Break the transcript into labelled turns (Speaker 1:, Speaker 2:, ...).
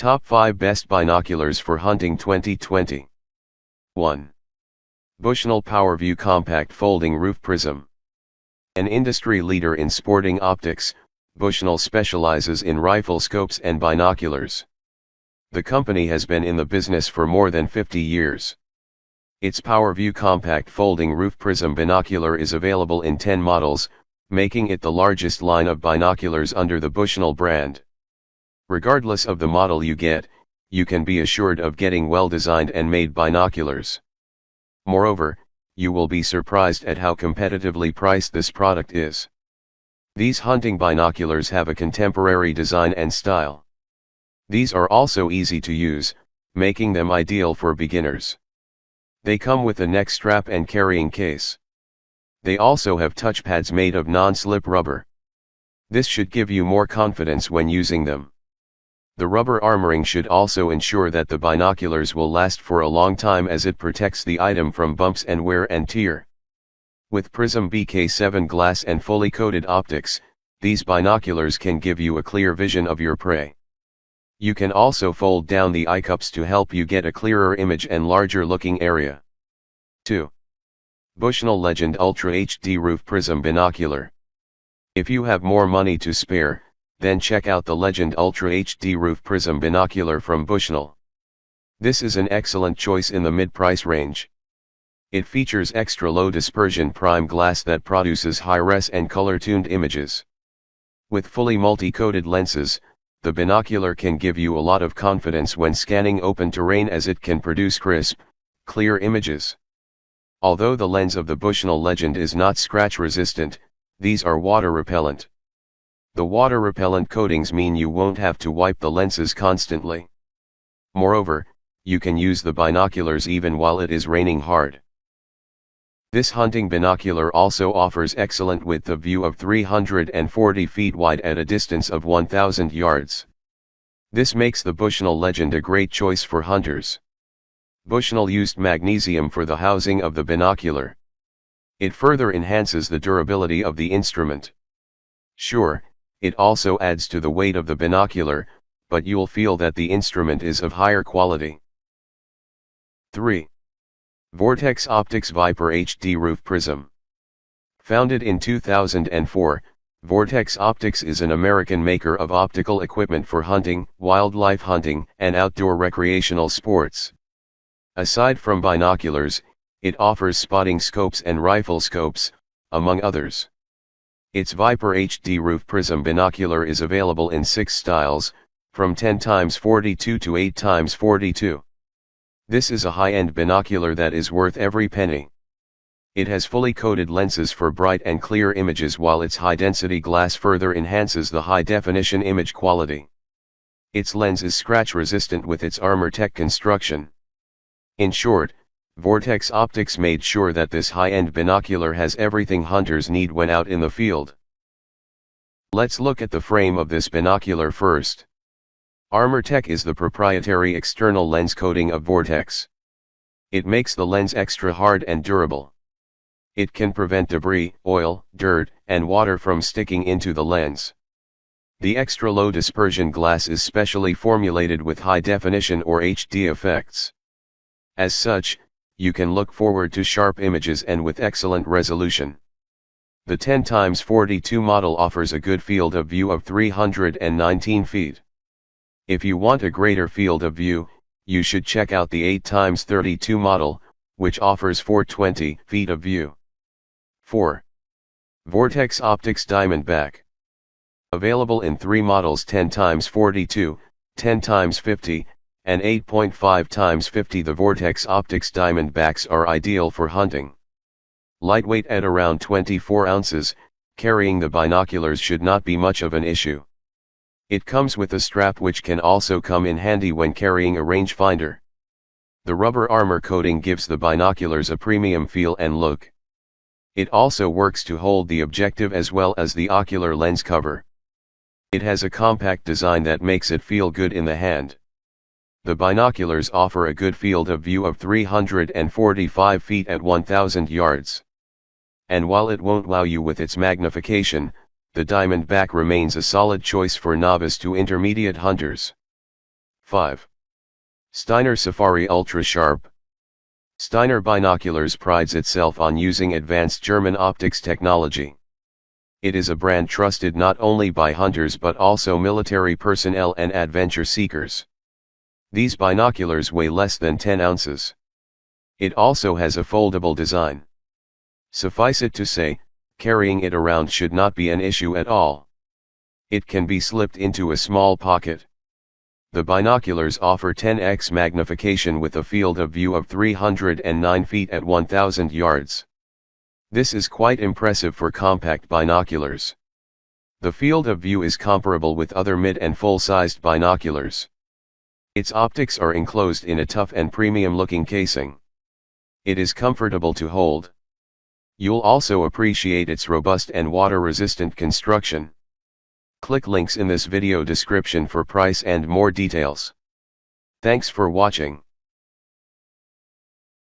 Speaker 1: Top 5 Best Binoculars for Hunting 2020. 1. Bushnell Powerview Compact Folding Roof Prism. An industry leader in sporting optics, Bushnell specializes in rifle scopes and binoculars. The company has been in the business for more than 50 years. Its Powerview Compact Folding Roof Prism Binocular is available in 10 models, making it the largest line of binoculars under the Bushnell brand. Regardless of the model you get, you can be assured of getting well-designed and made binoculars. Moreover, you will be surprised at how competitively priced this product is. These hunting binoculars have a contemporary design and style. These are also easy to use, making them ideal for beginners. They come with a neck strap and carrying case. They also have touchpads made of non-slip rubber. This should give you more confidence when using them. The rubber armoring should also ensure that the binoculars will last for a long time, as it protects the item from bumps and wear and tear. With Prism BK7 glass and fully coated optics, these binoculars can give you a clear vision of your prey. You can also fold down the eye cups to help you get a clearer image and larger looking area. 2. Bushnell Legend Ultra HD Roof Prism Binocular. If you have more money to spare, then check out the Legend Ultra HD Roof Prism Binocular from Bushnell. This is an excellent choice in the mid-price range. It features extra low dispersion prime glass that produces high-res and color-tuned images. With fully multi-coated lenses, the binocular can give you a lot of confidence when scanning open terrain, as it can produce crisp, clear images. Although the lens of the Bushnell Legend is not scratch resistant, these are water repellent. The water repellent coatings mean you won't have to wipe the lenses constantly. Moreover, you can use the binoculars even while it is raining hard. This hunting binocular also offers excellent width of view of 340 feet wide at a distance of 1,000 yards. This makes the Bushnell Legend a great choice for hunters. Bushnell used magnesium for the housing of the binocular. It further enhances the durability of the instrument. Sure, it also adds to the weight of the binocular, but you'll feel that the instrument is of higher quality. 3. Vortex Optics Viper HD Roof Prism. Founded in 2004, Vortex Optics is an American maker of optical equipment for hunting, wildlife hunting, and outdoor recreational sports. Aside from binoculars, it offers spotting scopes and rifle scopes, among others. Its Viper HD Roof Prism Binocular is available in 6 styles, from 10x42 to 8x42. This is a high-end binocular that is worth every penny. It has fully coated lenses for bright and clear images, while its high-density glass further enhances the high-definition image quality. Its lens is scratch-resistant with its ArmorTech construction. In short, Vortex Optics made sure that this high-end binocular has everything hunters need when out in the field. Let's look at the frame of this binocular first. ArmorTech is the proprietary external lens coating of Vortex. It makes the lens extra hard and durable. It can prevent debris, oil, dirt, and water from sticking into the lens. The extra low dispersion glass is specially formulated with high definition or HD effects. As such, you can look forward to sharp images and with excellent resolution. The 10x42 model offers a good field of view of 319 feet. If you want a greater field of view, you should check out the 8x32 model, which offers 420 feet of view. 4. Vortex Optics Diamondback. Available in 3 models: 10x42, 10x50, and 8.5x50. The Vortex Optics Diamondbacks are ideal for hunting. Lightweight at around 24 ounces, carrying the binoculars should not be much of an issue. It comes with a strap which can also come in handy when carrying a rangefinder. The rubber armor coating gives the binoculars a premium feel and look. It also works to hold the objective as well as the ocular lens cover. It has a compact design that makes it feel good in the hand. The binoculars offer a good field of view of 345 feet at 1,000 yards. And while it won't wow you with its magnification, the Diamondback remains a solid choice for novice to intermediate hunters. 5. Steiner Safari Ultrasharp. Steiner Binoculars prides itself on using advanced German optics technology. It is a brand trusted not only by hunters but also military personnel and adventure seekers. These binoculars weigh less than 10 ounces. It also has a foldable design. Suffice it to say, carrying it around should not be an issue at all. It can be slipped into a small pocket. The binoculars offer 10x magnification with a field of view of 309 feet at 1000 yards. This is quite impressive for compact binoculars. The field of view is comparable with other mid and full-sized binoculars. Its optics are enclosed in a tough and premium-looking casing. It is comfortable to hold. You'll also appreciate its robust and water-resistant construction. Click links in this video description for price and more details. Thanks for watching.